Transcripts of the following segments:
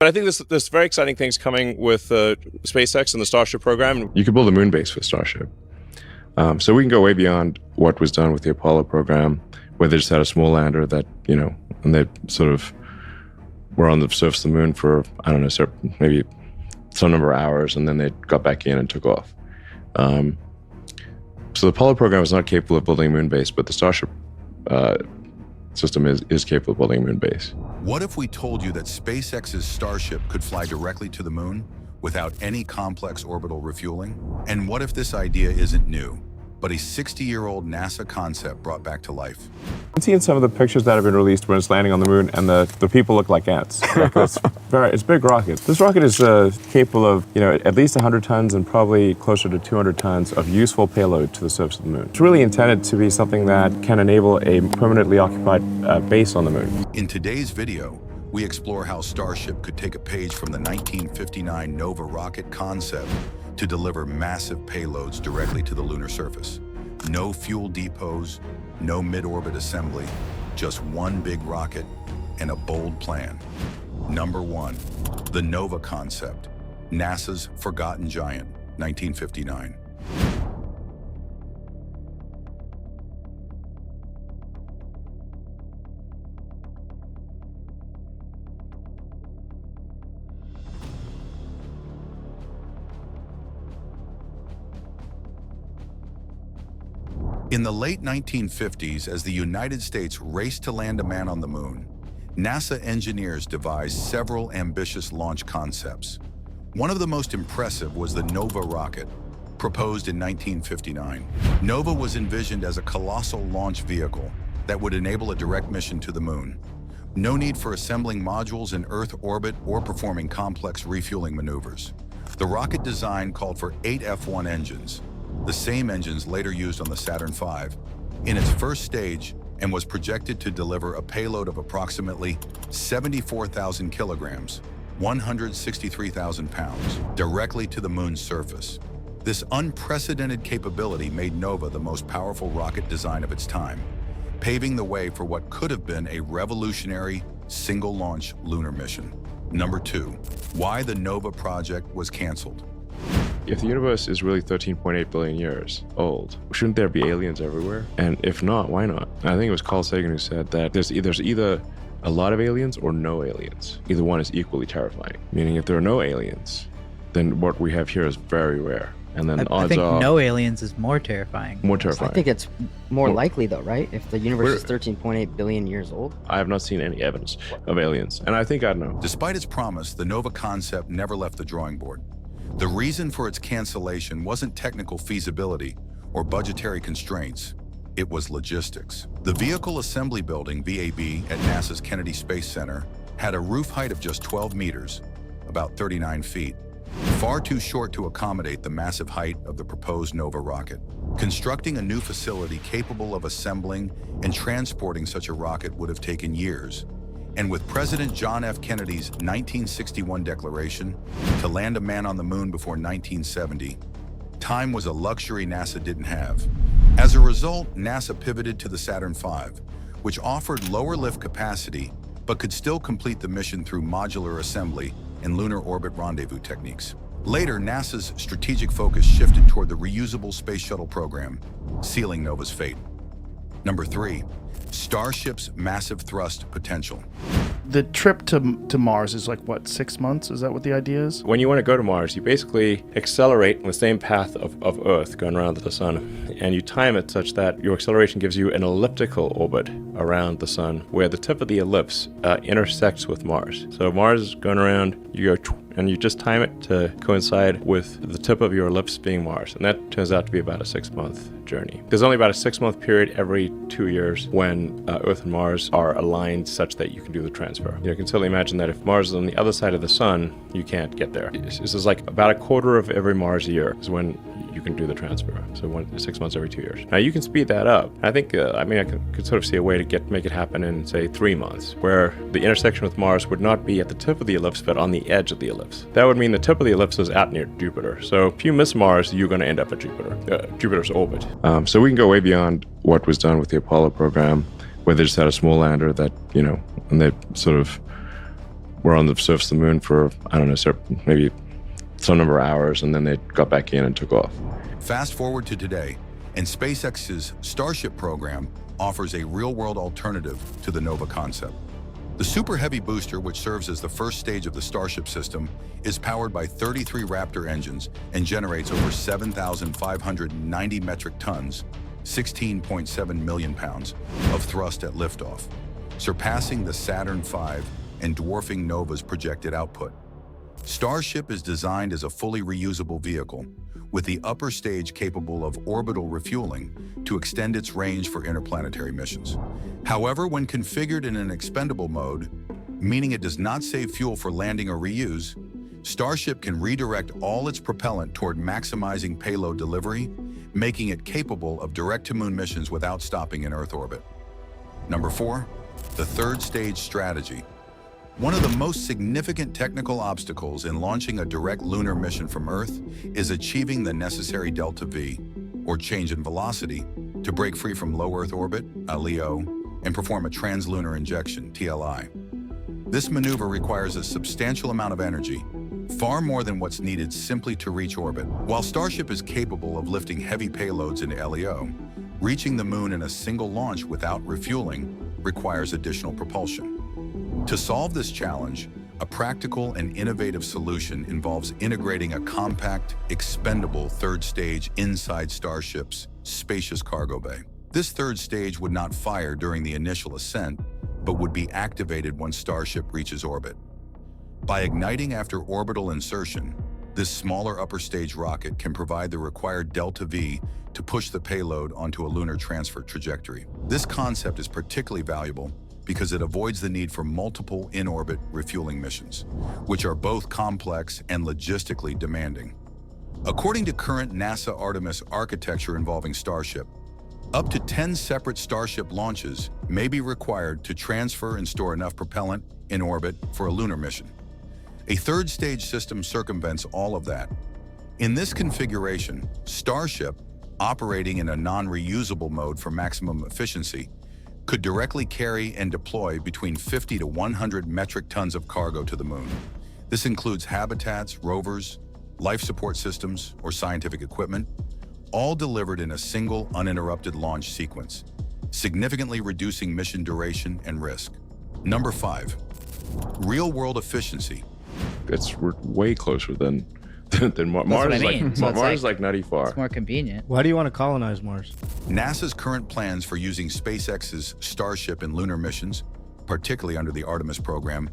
But I think there's very exciting things coming with SpaceX and the Starship program. You could build a moon base for Starship. So we can go way beyond what was done with the Apollo program, where they just had a small lander that, and they sort of were on the surface of the moon for, I don't know, maybe some number of hours, and then they got back in and took off. So the Apollo program is not capable of building a moon base, but the Starship system is capable of building a moon base. What if we told you that SpaceX's Starship could fly directly to the moon without any complex orbital refueling? And what if this idea isn't new, but a 60-year-old NASA concept brought back to life? I've seen some of the pictures that have been released when it's landing on the moon, and the people look like ants. It's a big rocket. This rocket is capable of, at least 100 tons and probably closer to 200 tons of useful payload to the surface of the moon. It's really intended to be something that can enable a permanently occupied base on the moon. In today's video, we explore how Starship could take a page from the 1959 Nova rocket concept to deliver massive payloads directly to the lunar surface. No fuel depots, no mid-orbit assembly, just one big rocket and a bold plan. Number 1, the Nova concept, NASA's forgotten giant, 1959. In the late 1950s, as the United States raced to land a man on the moon, NASA engineers devised several ambitious launch concepts. One of the most impressive was the Nova rocket, proposed in 1959. Nova was envisioned as a colossal launch vehicle that would enable a direct mission to the moon. No need for assembling modules in Earth orbit or performing complex refueling maneuvers. The rocket design called for 8 F-1 engines, the same engines later used on the Saturn V, in its first stage, and was projected to deliver a payload of approximately 74,000 kilograms, 163,000 pounds, directly to the moon's surface. This unprecedented capability made Nova the most powerful rocket design of its time, paving the way for what could have been a revolutionary single-launch lunar mission. Number 2, why the Nova project was canceled. If the universe is really 13.8 billion years old, shouldn't there be aliens everywhere? And if not, why not? I think it was Carl Sagan who said that there's either a lot of aliens or no aliens. Either one is equally terrifying. Meaning if there are no aliens, then what we have here is very rare. And then I think no aliens is more terrifying. More terrifying. I think it's more likely though, right? If the universe is 13.8 billion years old. I have not seen any evidence of aliens. And I think I'd know. Despite its promise, the Nova concept never left the drawing board. The reason for its cancellation wasn't technical feasibility or budgetary constraints, it was logistics. The Vehicle Assembly Building, VAB, at NASA's Kennedy Space Center had a roof height of just 12 meters, about 39 feet, far too short to accommodate the massive height of the proposed Nova rocket. Constructing a new facility capable of assembling and transporting such a rocket would have taken years. And with President John F. Kennedy's 1961 declaration to land a man on the moon before 1970, time was a luxury NASA didn't have. As a result, NASA pivoted to the Saturn V, which offered lower lift capacity, but could still complete the mission through modular assembly and lunar orbit rendezvous techniques. Later, NASA's strategic focus shifted toward the reusable space shuttle program, sealing Nova's fate. Number 3, Starship's massive thrust potential. The trip to Mars is like, what, 6 months? Is that what the idea is? When you want to go to Mars, you basically accelerate in the same path of Earth going around the sun, and you time it such that your acceleration gives you an elliptical orbit around the sun where the tip of the ellipse intersects with Mars. So Mars is going around, you go and you just time it to coincide with the tip of your ellipse being Mars, and that turns out to be about a 6-month journey. There's only about a 6-month period every 2 years when Earth and Mars are aligned such that you can do the transfer. You can certainly imagine that if Mars is on the other side of the sun, you can't get there. This is like about a quarter of every Mars year is when you can do the transfer. So 6 months every 2 years. Now you can speed that up. I think, I could sort of see a way to make it happen in, say, 3 months, where the intersection with Mars would not be at the tip of the ellipse, but on the edge of the ellipse. That would mean the tip of the ellipse is out near Jupiter. So if you miss Mars, you're going to end up at Jupiter's orbit. So we can go way beyond what was done with the Apollo program, where they just had a small lander that, and they sort of were on the surface of the moon for, I don't know, maybe some number of hours, and then they got back in and took off. Fast forward to today, and SpaceX's Starship program offers a real-world alternative to the Nova concept. The Super Heavy booster, which serves as the first stage of the Starship system, is powered by 33 Raptor engines and generates over 7,590 metric tons, 16.7 million pounds, of thrust at liftoff, surpassing the Saturn V and dwarfing Nova's projected output. Starship is designed as a fully reusable vehicle, with the upper stage capable of orbital refueling to extend its range for interplanetary missions. However, when configured in an expendable mode, meaning it does not save fuel for landing or reuse, Starship can redirect all its propellant toward maximizing payload delivery, making it capable of direct-to-moon missions without stopping in Earth orbit. Number 4, the third stage strategy. One of the most significant technical obstacles in launching a direct lunar mission from Earth is achieving the necessary delta V, or change in velocity, to break free from low Earth orbit, LEO, and perform a translunar injection, TLI. This maneuver requires a substantial amount of energy, far more than what's needed simply to reach orbit. While Starship is capable of lifting heavy payloads into LEO, reaching the moon in a single launch without refueling requires additional propulsion. To solve this challenge, a practical and innovative solution involves integrating a compact, expendable third stage inside Starship's spacious cargo bay. This third stage would not fire during the initial ascent, but would be activated once Starship reaches orbit. By igniting after orbital insertion, this smaller upper stage rocket can provide the required delta V to push the payload onto a lunar transfer trajectory. This concept is particularly valuable because it avoids the need for multiple in-orbit refueling missions, which are both complex and logistically demanding. According to current NASA Artemis architecture involving Starship, up to 10 separate Starship launches may be required to transfer and store enough propellant in orbit for a lunar mission. A third stage system circumvents all of that. In this configuration, Starship, operating in a non-reusable mode for maximum efficiency, could directly carry and deploy between 50 to 100 metric tons of cargo to the moon. This includes habitats, rovers, life support systems, or scientific equipment, all delivered in a single uninterrupted launch sequence, significantly reducing mission duration and risk. Number 5, real-world efficiency. We're way closer than Mars. what I Is mean. like So it's Mars like- is like nutty far. It's more convenient. Why do you want to colonize Mars? NASA's current plans for using SpaceX's Starship in lunar missions, particularly under the Artemis program,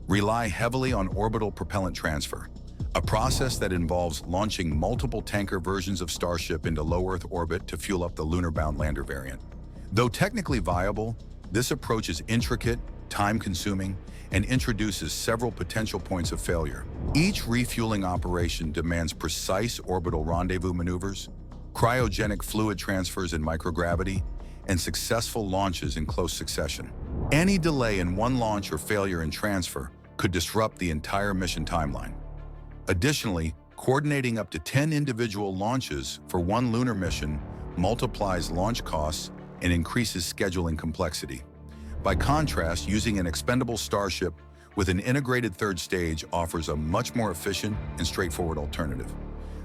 rely heavily on orbital propellant transfer, a process that involves launching multiple tanker versions of Starship into low Earth orbit to fuel up the lunar-bound lander variant. Though technically viable, this approach is intricate, time-consuming, and introduces several potential points of failure. Each refueling operation demands precise orbital rendezvous maneuvers, cryogenic fluid transfers in microgravity, and successful launches in close succession. Any delay in one launch or failure in transfer could disrupt the entire mission timeline. Additionally, coordinating up to 10 individual launches for one lunar mission multiplies launch costs and increases scheduling complexity. By contrast, using an expendable Starship with an integrated third stage offers a much more efficient and straightforward alternative.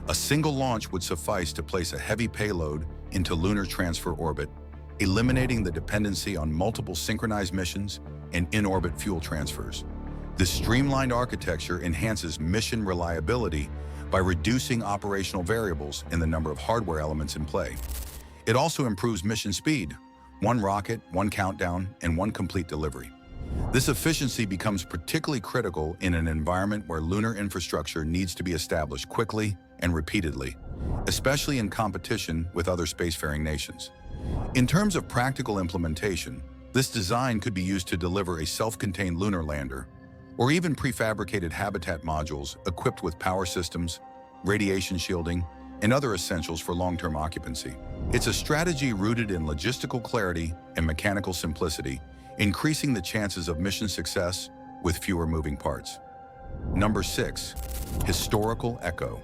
A single launch would suffice to place a heavy payload into lunar transfer orbit, eliminating the dependency on multiple synchronized missions and in-orbit fuel transfers. This streamlined architecture enhances mission reliability by reducing operational variables in the number of hardware elements in play. It also improves mission speed. One rocket, one countdown, and one complete delivery. This efficiency becomes particularly critical in an environment where lunar infrastructure needs to be established quickly and repeatedly, especially in competition with other spacefaring nations. In terms of practical implementation, this design could be used to deliver a self-contained lunar lander, or even prefabricated habitat modules equipped with power systems, radiation shielding, and other essentials for long-term occupancy. It's a strategy rooted in logistical clarity and mechanical simplicity, increasing the chances of mission success with fewer moving parts. Number 6, historical echo.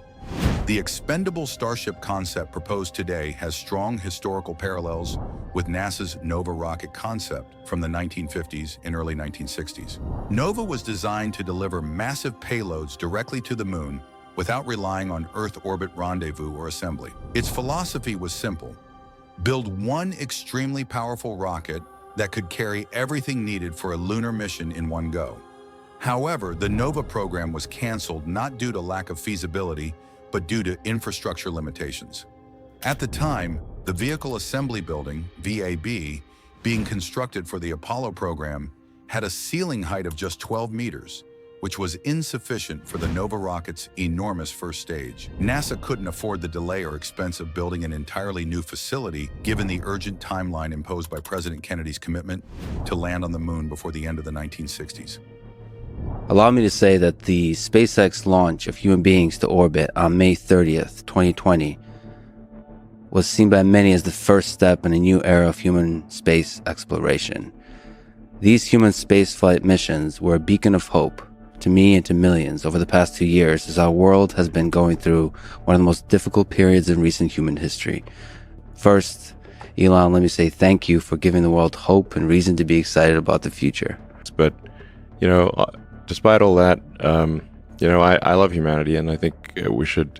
The expendable Starship concept proposed today has strong historical parallels with NASA's Nova rocket concept from the 1950s and early 1960s. Nova was designed to deliver massive payloads directly to the moon without relying on Earth orbit rendezvous or assembly. Its philosophy was simple: build one extremely powerful rocket that could carry everything needed for a lunar mission in one go. However, the Nova program was canceled not due to lack of feasibility, but due to infrastructure limitations. At the time, the Vehicle Assembly Building, VAB, being constructed for the Apollo program, had a ceiling height of just 12 meters, which was insufficient for the Nova rocket's enormous first stage. NASA couldn't afford the delay or expense of building an entirely new facility, given the urgent timeline imposed by President Kennedy's commitment to land on the moon before the end of the 1960s. Allow me to say that the SpaceX launch of human beings to orbit on May 30th, 2020 was seen by many as the first step in a new era of human space exploration. These human spaceflight missions were a beacon of hope to me and to millions over the past 2 years, as our world has been going through one of the most difficult periods in recent human history. First, Elon, let me say thank you for giving the world hope and reason to be excited about the future. But, despite all that, I love humanity, and I think we should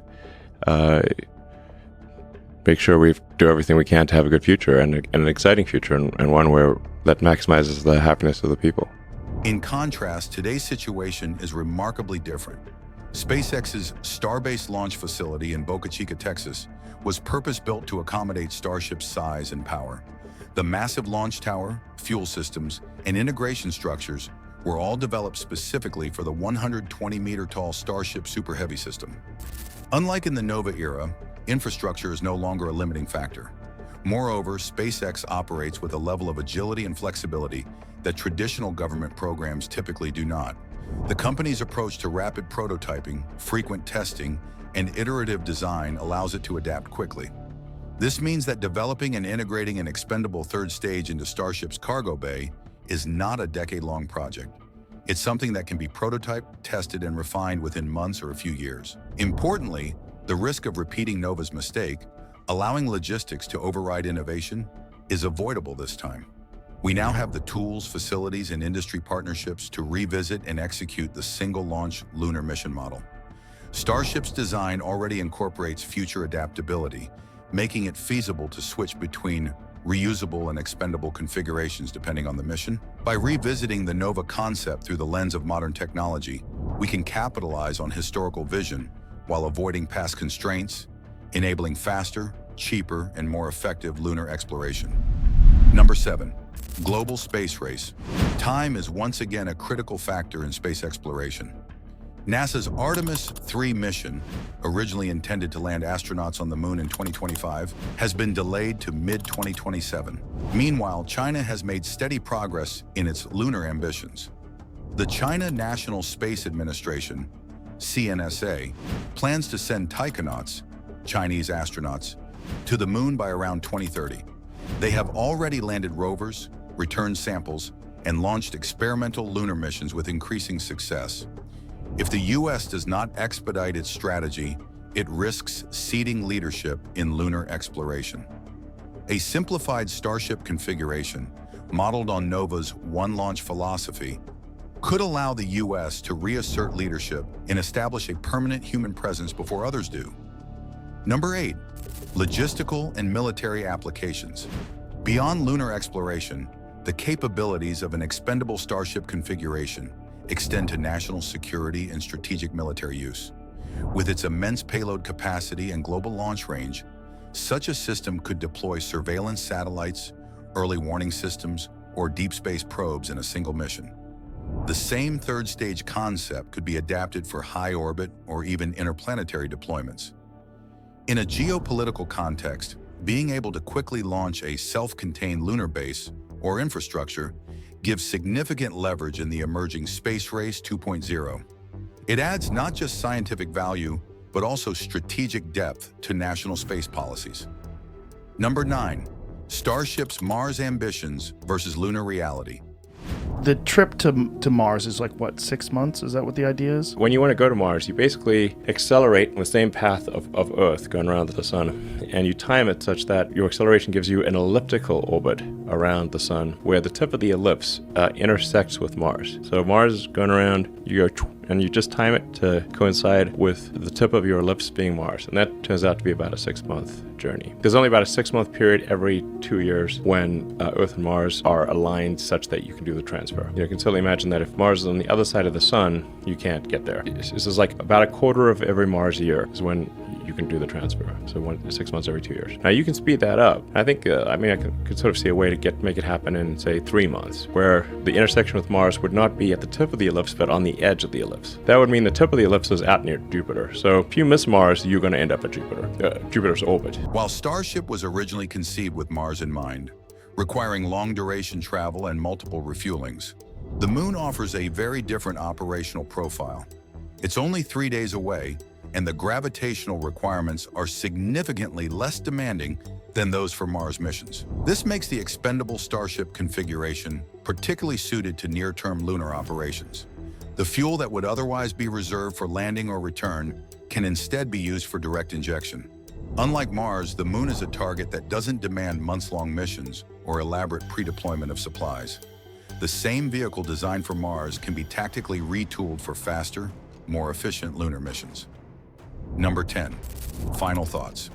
make sure we do everything we can to have a good future and an exciting future, and one that maximizes the happiness of the people. In contrast, today's situation is remarkably different. SpaceX's Starbase launch facility in Boca Chica, Texas, was purpose-built to accommodate Starship's size and power. The massive launch tower, fuel systems, and integration structures were all developed specifically for the 120-meter-tall Starship Super Heavy system. Unlike in the Nova era, infrastructure is no longer a limiting factor. Moreover, SpaceX operates with a level of agility and flexibility that traditional government programs typically do not. The company's approach to rapid prototyping, frequent testing, and iterative design allows it to adapt quickly. This means that developing and integrating an expendable third stage into Starship's cargo bay is not a decade-long project. It's something that can be prototyped, tested, and refined within months or a few years. Importantly, the risk of repeating Nova's mistake, allowing logistics to override innovation, is avoidable this time. We now have the tools, facilities, and industry partnerships to revisit and execute the single-launch lunar mission model. Starship's design already incorporates future adaptability, making it feasible to switch between reusable and expendable configurations depending on the mission. By revisiting the Nova concept through the lens of modern technology, we can capitalize on historical vision while avoiding past constraints, enabling faster, cheaper, and more effective lunar exploration. Number 7. Global space race. Time is once again a critical factor in space exploration. NASA's Artemis 3 mission, originally intended to land astronauts on the moon in 2025, has been delayed to mid-2027. Meanwhile, China has made steady progress in its lunar ambitions. The China National Space Administration, CNSA, plans to send taikonauts, Chinese astronauts, to the moon by around 2030. They have already landed rovers, returned samples, and launched experimental lunar missions with increasing success. If the U.S. does not expedite its strategy, it risks ceding leadership in lunar exploration. A simplified Starship configuration, modeled on Nova's one-launch philosophy, could allow the U.S. to reassert leadership and establish a permanent human presence before others do. Number 8. Logistical and military applications. Beyond lunar exploration, the capabilities of an expendable Starship configuration extend to national security and strategic military use. With its immense payload capacity and global launch range, such a system could deploy surveillance satellites, early warning systems, or deep space probes in a single mission. The same third stage concept could be adapted for high orbit or even interplanetary deployments. In a geopolitical context, being able to quickly launch a self-contained lunar base or infrastructure gives significant leverage in the emerging space race 2.0. It adds not just scientific value, but also strategic depth to national space policies. Number 9. Starship's Mars ambitions versus lunar reality. The trip to Mars is like what, 6 months? Is that what the idea is? When you want to go to Mars, you basically accelerate in the same path of Earth going around the sun, and you time it such that your acceleration gives you an elliptical orbit around the sun where the tip of the ellipse intersects with Mars. So Mars is going around, you go and you just time it to coincide with the tip of your ellipse being Mars. And that turns out to be about a 6-month journey. There's only about a 6-month period every 2 years when Earth and Mars are aligned such that you can do the transfer. You can certainly imagine that if Mars is on the other side of the sun, you can't get there. This is like about a quarter of every Mars year is when you can do the transfer. So 6 months every 2 years. Now you can speed that up. I think, I could sort of see a way to make it happen in, say, 3 months, where the intersection with Mars would not be at the tip of the ellipse, but on the edge of the ellipse. That would mean the tip of the ellipse is out near Jupiter. So if you miss Mars, you're going to end up at Jupiter's orbit. While Starship was originally conceived with Mars in mind, requiring long-duration travel and multiple refuelings, the Moon offers a very different operational profile. It's only 3 days away, and the gravitational requirements are significantly less demanding than those for Mars missions. This makes the expendable Starship configuration particularly suited to near-term lunar operations. The fuel that would otherwise be reserved for landing or return can instead be used for direct injection. Unlike Mars, the Moon is a target that doesn't demand months-long missions or elaborate pre-deployment of supplies. The same vehicle designed for Mars can be tactically retooled for faster, more efficient lunar missions. Number 10. Final thoughts.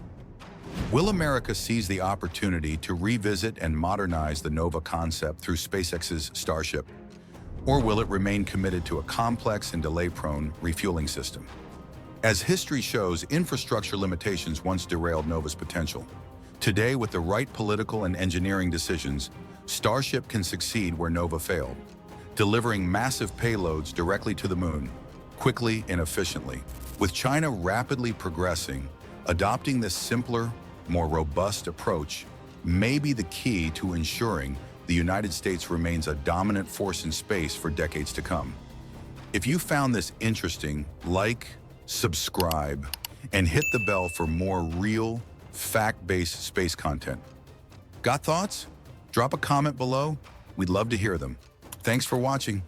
Will America seize the opportunity to revisit and modernize the Nova concept through SpaceX's Starship? Or will it remain committed to a complex and delay-prone refueling system? As history shows, infrastructure limitations once derailed Nova's potential. Today, with the right political and engineering decisions, Starship can succeed where Nova failed, delivering massive payloads directly to the Moon, quickly and efficiently. With China rapidly progressing, adopting this simpler, more robust approach may be the key to ensuring the United States remains a dominant force in space for decades to come. If you found this interesting, like, subscribe, and hit the bell for more real, fact-based space content. Got thoughts? Drop a comment below. We'd love to hear them. Thanks for watching.